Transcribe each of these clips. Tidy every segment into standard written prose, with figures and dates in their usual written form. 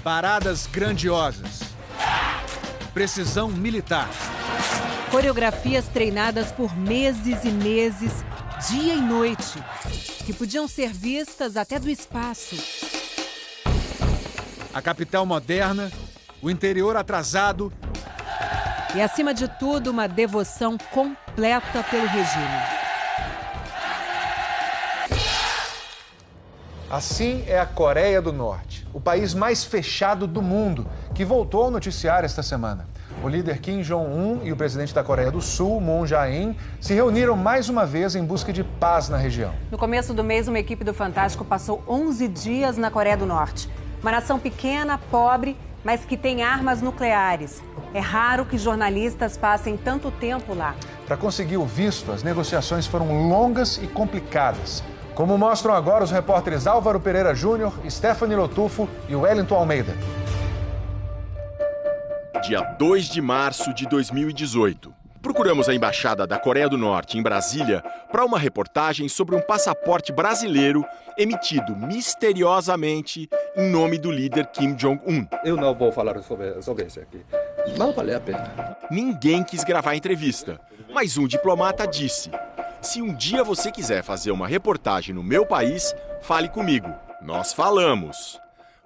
Paradas grandiosas. Precisão militar. Coreografias treinadas por meses e meses, dia e noite, que podiam ser vistas até do espaço. A capital moderna, o interior atrasado. E, acima de tudo, uma devoção completa pelo regime. Assim é a Coreia do Norte, o país mais fechado do mundo, que voltou ao noticiário esta semana. O líder Kim Jong-un e o presidente da Coreia do Sul, Moon Jae-in, se reuniram mais uma vez em busca de paz na região. No começo do mês, uma equipe do Fantástico passou 11 dias na Coreia do Norte. Uma nação pequena, pobre, mas que tem armas nucleares. É raro que jornalistas passem tanto tempo lá. Para conseguir o visto, as negociações foram longas e complicadas. Como mostram agora os repórteres Álvaro Pereira Júnior, Stephanie Lotufo e Wellington Almeida. Dia 2 de março de 2018. Procuramos a Embaixada da Coreia do Norte em Brasília para uma reportagem sobre um passaporte brasileiro emitido misteriosamente em nome do líder Kim Jong-un. Eu não vou falar sobre isso aqui. Não vale a pena. Ninguém quis gravar a entrevista, mas um diplomata disse: se um dia você quiser fazer uma reportagem no meu país, fale comigo. Nós falamos.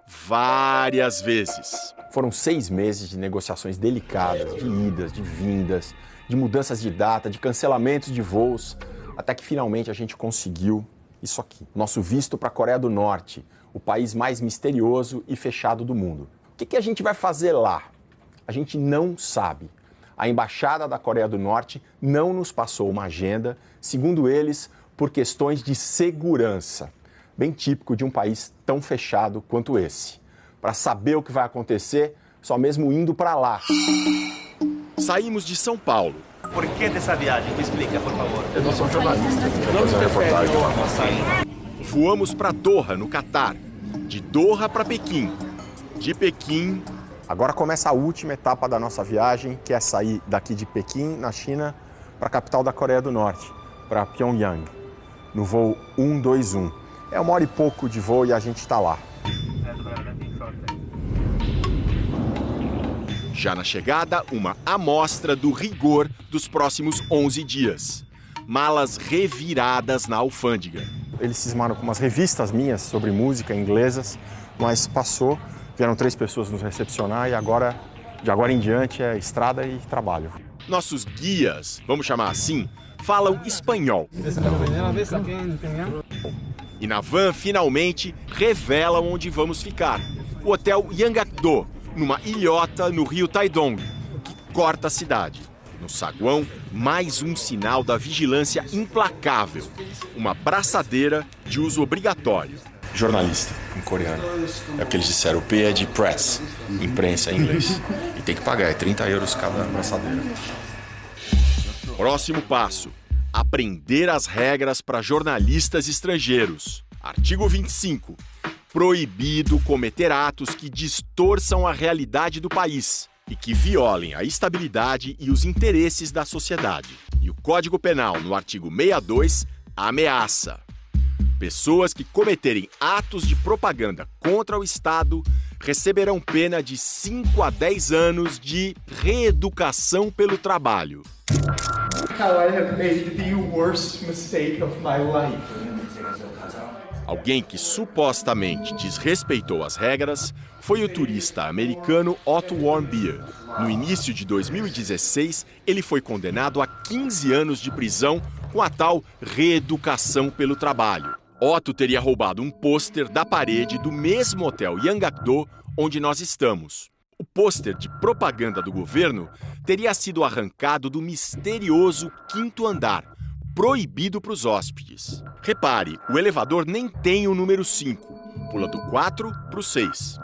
Várias vezes. Foram 6 meses de negociações delicadas, de idas, de vindas, de mudanças de data, de cancelamentos de voos, até que finalmente a gente conseguiu isso aqui. Nosso visto para a Coreia do Norte, o país mais misterioso e fechado do mundo. O que a gente vai fazer lá? A gente não sabe. A Embaixada da Coreia do Norte não nos passou uma agenda, segundo eles, por questões de segurança. Bem típico de um país tão fechado quanto esse. Para saber o que vai acontecer, só mesmo indo para lá. Saímos de São Paulo. Por que dessa viagem? Me explica, por favor. Eu não sou jornalista. Vou fazer uma reportagem. Voamos para Doha, no Catar. De Doha para Pequim. De Pequim... Agora começa a última etapa da nossa viagem, que é sair daqui de Pequim, na China, para a capital da Coreia do Norte, para Pyongyang, no voo 121. É 1 hora e pouco de voo e a gente está lá. Já na chegada, uma amostra do rigor dos próximos 11 dias. Malas reviradas na alfândega. Eles cismaram com umas revistas minhas sobre música inglesas, mas passou. Vieram 3 pessoas nos recepcionar e agora, de agora em diante, é estrada e trabalho. Nossos guias, vamos chamar assim, falam espanhol. E na van, finalmente, revelam onde vamos ficar. O hotel Yanggakdo, numa ilhota no rio Taedong, que corta a cidade. No saguão, mais um sinal da vigilância implacável. Uma braçadeira de uso obrigatório. Jornalista, em coreano. É o que eles disseram, o P é de press, imprensa em inglês. E tem que pagar, é 30 euros cada braçadeira. Próximo passo, aprender as regras para jornalistas estrangeiros. Artigo 25. Proibido cometer atos que distorçam a realidade do país e que violem a estabilidade e os interesses da sociedade. E o Código Penal, no artigo 62, ameaça. Pessoas que cometerem atos de propaganda contra o Estado receberão pena de 5 a 10 anos de reeducação pelo trabalho. Alguém que supostamente desrespeitou as regras foi o turista americano Otto Warmbier. No início de 2016, ele foi condenado a 15 anos de prisão com a tal reeducação pelo trabalho. Otto teria roubado um pôster da parede do mesmo hotel Yanggakdo onde nós estamos. O pôster de propaganda do governo teria sido arrancado do misterioso 5º andar, proibido para os hóspedes. Repare, o elevador nem tem o número 5, pula do 4 para o 6.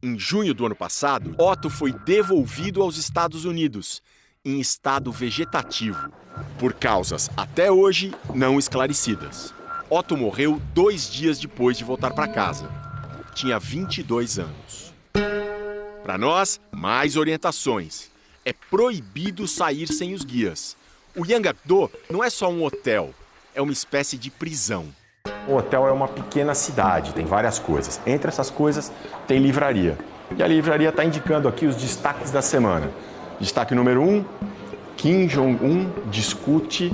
Em junho do ano passado, Otto foi devolvido aos Estados Unidos, em estado vegetativo, por causas até hoje não esclarecidas. Otto morreu 2 dias depois de voltar para casa. Tinha 22 anos. Para nós, mais orientações. É proibido sair sem os guias. O Yanggakdo não é só um hotel, é uma espécie de prisão. O hotel é uma pequena cidade, tem várias coisas. Entre essas coisas tem livraria. E a livraria está indicando aqui os destaques da semana. Destaque número 1, Kim Jong-un discute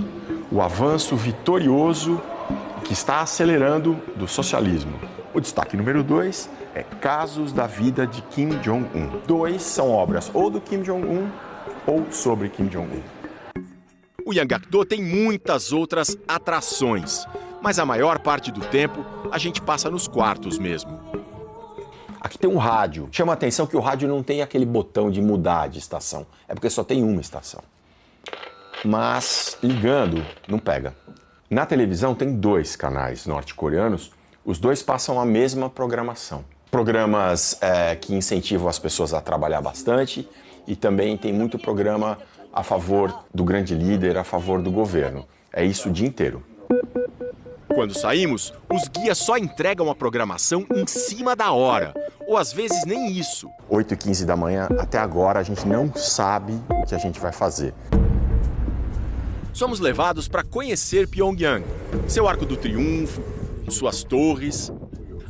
o avanço vitorioso que está acelerando do socialismo. O destaque número 2 é Casos da Vida de Kim Jong-un. 2 são obras ou do Kim Jong-un ou sobre Kim Jong-un. O Yanggakdo tem muitas outras atrações, mas a maior parte do tempo a gente passa nos quartos mesmo. Aqui tem um rádio. Chama a atenção que o rádio não tem aquele botão de mudar de estação. É porque só tem uma estação. Mas ligando, não pega. Na televisão tem 2 canais norte-coreanos. Os 2 passam a mesma programação. Programas que incentivam as pessoas a trabalhar bastante e também tem muito programa a favor do grande líder, a favor do governo. É isso o dia inteiro. Quando saímos, os guias só entregam a programação em cima da hora, ou às vezes nem isso. 8h15 da manhã, até agora a gente não sabe o que a gente vai fazer. Somos levados para conhecer Pyongyang, seu Arco do Triunfo, suas torres.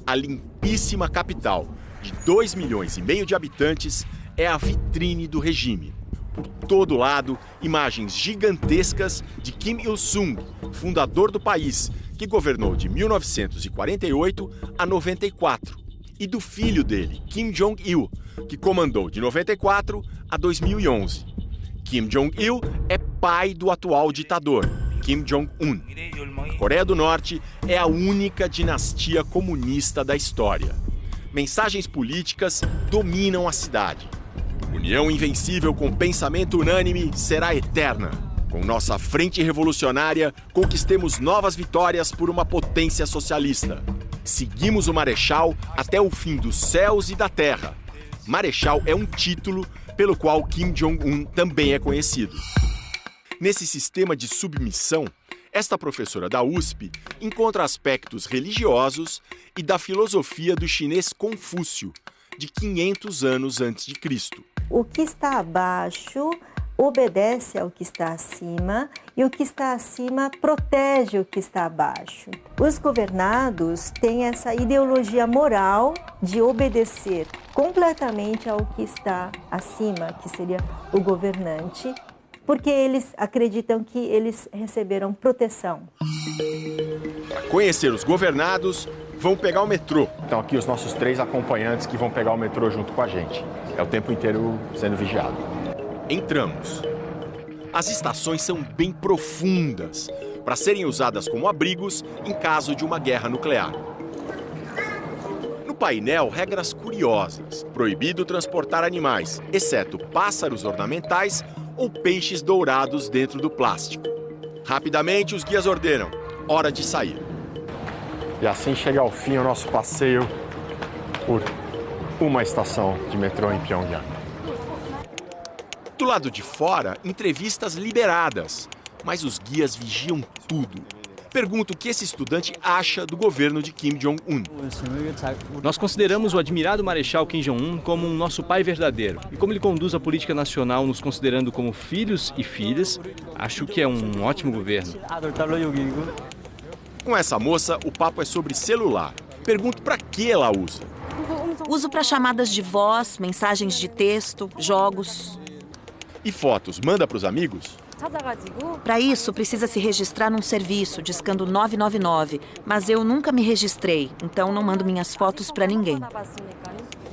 A limpíssima capital, de 2,5 milhões de habitantes, é a vitrine do regime. Por todo lado, imagens gigantescas de Kim Il-sung, fundador do país, que governou de 1948 a 94, e do filho dele, Kim Jong-il, que comandou de 94 a 2011. Kim Jong-il é pai do atual ditador, Kim Jong-un. A Coreia do Norte é a única dinastia comunista da história. Mensagens políticas dominam a cidade. União invencível com pensamento unânime será eterna. Com nossa frente revolucionária, conquistemos novas vitórias por uma potência socialista. Seguimos o Marechal até o fim dos céus e da terra. Marechal é um título pelo qual Kim Jong-un também é conhecido. Nesse sistema de submissão, esta professora da USP encontra aspectos religiosos e da filosofia do chinês Confúcio, de 500 anos antes de Cristo. O que está abaixo obedece ao que está acima e o que está acima protege o que está abaixo. Os governados têm essa ideologia moral de obedecer completamente ao que está acima, que seria o governante, porque eles acreditam que eles receberam proteção. Para conhecer os governados, vão pegar o metrô. Então aqui os nossos 3 acompanhantes que vão pegar o metrô junto com a gente. É o tempo inteiro sendo vigiado. Entramos. As estações são bem profundas, para serem usadas como abrigos em caso de uma guerra nuclear. No painel, regras curiosas. Proibido transportar animais, exceto pássaros ornamentais ou peixes dourados dentro do plástico. Rapidamente, os guias ordenam: hora de sair. E assim chega ao fim o nosso passeio por uma estação de metrô em Pyongyang. Do lado de fora, entrevistas liberadas, mas os guias vigiam tudo. Pergunto o que esse estudante acha do governo de Kim Jong-un. Nós consideramos o admirado Marechal Kim Jong-un como um nosso pai verdadeiro. E como ele conduz a política nacional nos considerando como filhos e filhas, acho que é um ótimo governo. Com essa moça, o papo é sobre celular. Pergunto para que ela usa. Uso para chamadas de voz, mensagens de texto, jogos. E fotos, manda para os amigos? Para isso, precisa se registrar num serviço, discando 999. Mas eu nunca me registrei, então não mando minhas fotos para ninguém.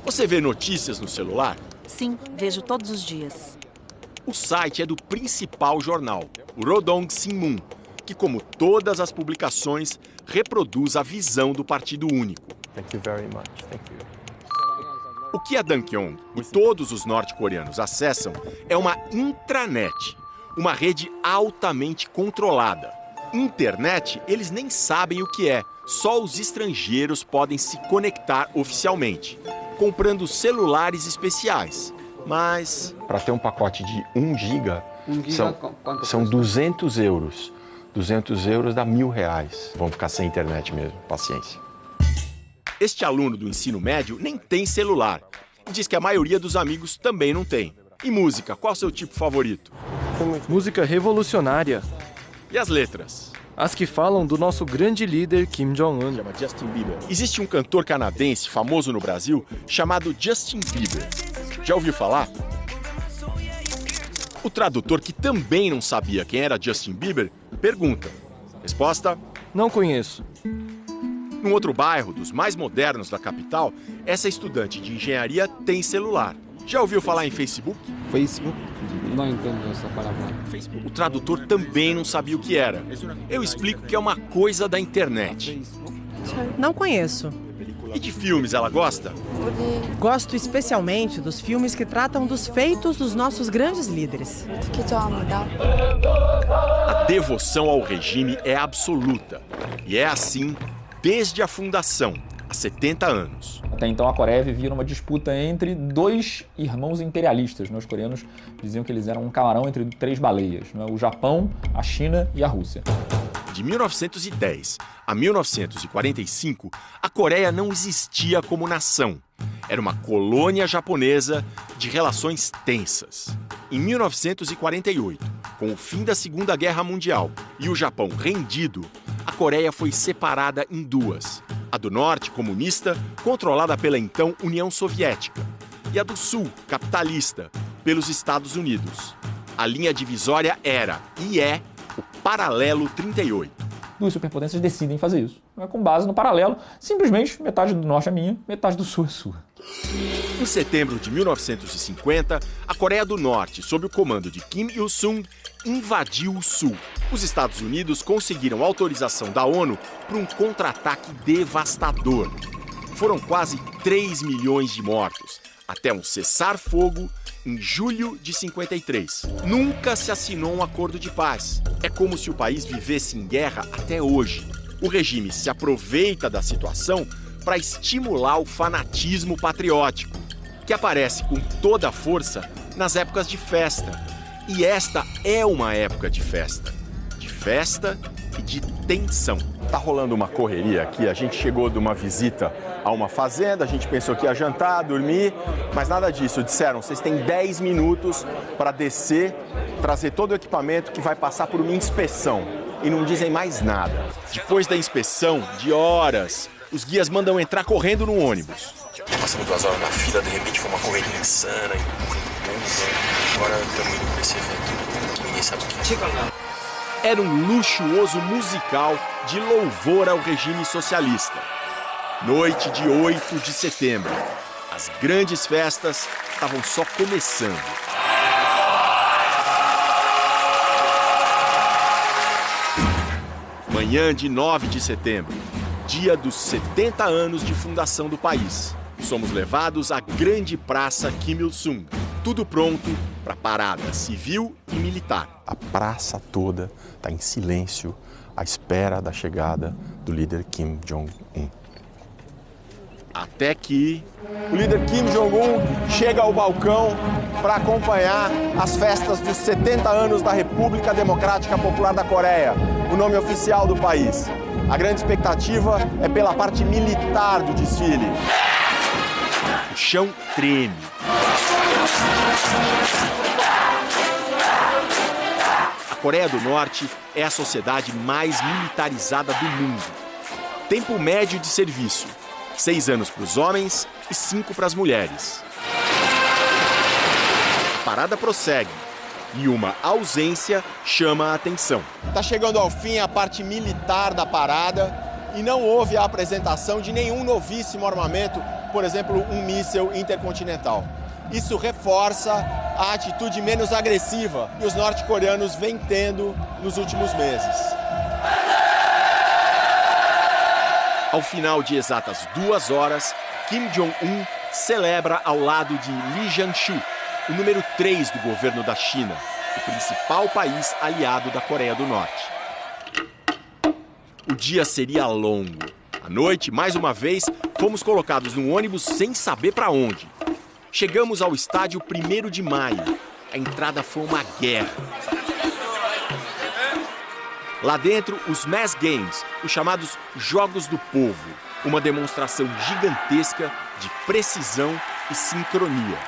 Você vê notícias no celular? Sim, vejo todos os dias. O site é do principal jornal, o Rodong Sinmun, que, como todas as publicações, reproduz a visão do Partido Único. Thank you very much. Thank you. O que a Dankyong e todos os norte-coreanos acessam é uma intranet, uma rede altamente controlada. Internet, eles nem sabem o que é, só os estrangeiros podem se conectar oficialmente, comprando celulares especiais. Mas... para ter um pacote de 1 giga, são 200 euros. 200 euros dá R$1.000. Vão ficar sem internet mesmo, paciência. Este aluno do ensino médio nem tem celular e diz que a maioria dos amigos também não tem. E música, qual é o seu tipo favorito? Música revolucionária. E as letras? As que falam do nosso grande líder Kim Jong-un. Chama Justin Bieber. Existe um cantor canadense famoso no Brasil chamado Justin Bieber. Já ouviu falar? O tradutor, que também não sabia quem era Justin Bieber, pergunta. Resposta: não conheço. Num outro bairro, dos mais modernos da capital, essa estudante de engenharia tem celular. Já ouviu falar em Facebook? Facebook? Não entendo essa palavra. O tradutor também não sabia o que era. Eu explico que é uma coisa da internet. Não conheço. E de filmes ela gosta? Gosto especialmente dos filmes que tratam dos feitos dos nossos grandes líderes. A devoção ao regime é absoluta. E é assim desde a fundação, há 70 anos. Até então a Coreia vivia numa disputa entre dois irmãos imperialistas. Os coreanos diziam que eles eram um camarão entre 3 baleias, o Japão, a China e a Rússia. De 1910 a 1945, a Coreia não existia como nação. Era uma colônia japonesa de relações tensas. Em 1948, com o fim da Segunda Guerra Mundial e o Japão rendido, a Coreia foi separada em duas. A do Norte, comunista, controlada pela então União Soviética, e a do Sul, capitalista, pelos Estados Unidos. A linha divisória era, e é, o Paralelo 38. Duas superpotências decidem fazer isso. Com base no paralelo, simplesmente metade do norte é minha, metade do sul é sua. Em setembro de 1950, a Coreia do Norte, sob o comando de Kim Il-sung, invadiu o sul. Os Estados Unidos conseguiram autorização da ONU para um contra-ataque devastador. Foram quase 3 milhões de mortos, até um cessar-fogo em julho de 53. Nunca se assinou um acordo de paz. É como se o país vivesse em guerra até hoje. O regime se aproveita da situação para estimular o fanatismo patriótico, que aparece com toda a força nas épocas de festa. E esta é uma época de festa e de tensão. Tá rolando uma correria aqui, a gente chegou de uma visita a uma fazenda, a gente pensou que ia jantar, dormir, mas nada disso. Disseram, vocês têm 10 minutos para descer, trazer todo o equipamento que vai passar por uma inspeção. E não dizem mais nada. Depois da inspeção, de horas, os guias mandam entrar correndo no ônibus. Passamos 2 horas na fila, de repente foi uma correria insana, agora estamos indo para esse evento. Ninguém sabe o que é. Era um luxuoso musical de louvor ao regime socialista. Noite de 8 de setembro. As grandes festas estavam só começando. Manhã de 9 de setembro, dia dos 70 anos de fundação do país. Somos levados à grande praça Kim Il-sung. Tudo pronto para parada civil e militar. A praça toda está em silêncio à espera da chegada do líder Kim Jong-un. Até que o líder Kim Jong-un chega ao balcão para acompanhar as festas dos 70 anos da República Democrática Popular da Coreia, o nome oficial do país. A grande expectativa é pela parte militar do desfile. O chão treme. A Coreia do Norte é a sociedade mais militarizada do mundo. Tempo médio de serviço: 6 anos para os homens e 5 para as mulheres. A parada prossegue e uma ausência chama a atenção. Está chegando ao fim a parte militar da parada e não houve a apresentação de nenhum novíssimo armamento, por exemplo, um míssil intercontinental. Isso reforça a atitude menos agressiva que os norte-coreanos vêm tendo nos últimos meses. Ao final de exatas 2 horas, Kim Jong-un celebra ao lado de Lee Jae-shu, o número 3 do governo da China, o principal país aliado da Coreia do Norte. O dia seria longo. À noite, mais uma vez, fomos colocados num ônibus sem saber para onde. Chegamos ao estádio 1º de maio. A entrada foi uma guerra. Lá dentro, os Mass Games, os chamados Jogos do Povo, uma demonstração gigantesca de precisão e sincronia.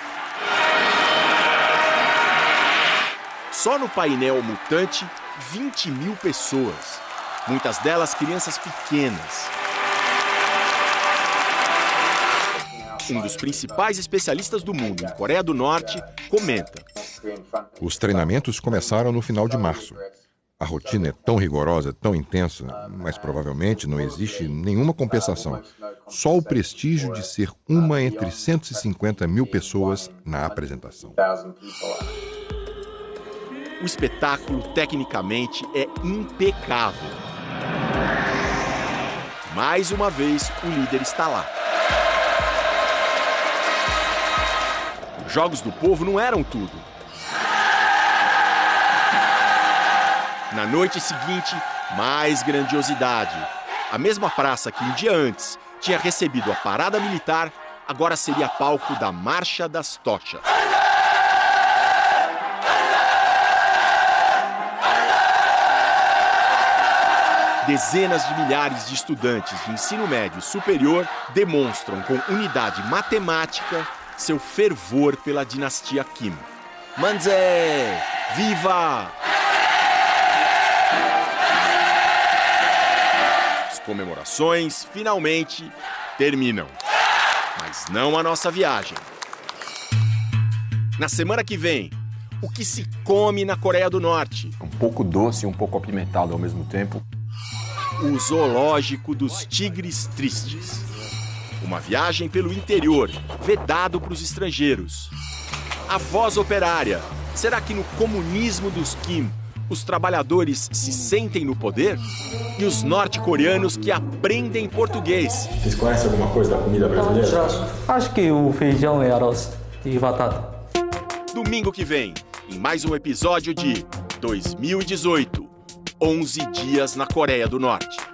Só no painel mutante, 20 mil pessoas. muitas delas crianças pequenas. Um dos principais especialistas do mundo em Coreia do Norte comenta: os treinamentos começaram no final de março. A rotina é tão rigorosa, tão intensa, mas provavelmente não existe nenhuma compensação. Só o prestígio de ser uma entre 150 mil pessoas na apresentação. O espetáculo, tecnicamente, é impecável. Mais uma vez, o líder está lá. Os Jogos do Povo não eram tudo. Na noite seguinte, mais grandiosidade. A mesma praça que um dia antes tinha recebido a parada militar, agora seria palco da Marcha das Tochas. Dezenas de milhares de estudantes de ensino médio superior demonstram com unidade matemática seu fervor pela dinastia Kim. Manzé! Viva! As comemorações, finalmente, terminam. Mas não a nossa viagem. Na semana que vem, o que se come na Coreia do Norte? Um pouco doce e um pouco apimentado ao mesmo tempo. O zoológico dos tigres tristes. Uma viagem pelo interior, vedado para os estrangeiros. A voz operária. Será que no comunismo dos Kim, os trabalhadores se sentem no poder? E os norte-coreanos que aprendem português. Vocês conhecem alguma coisa da comida brasileira? Acho que o feijão e arroz e batata. Domingo que vem, em mais um episódio de 2018, 11 dias na Coreia do Norte.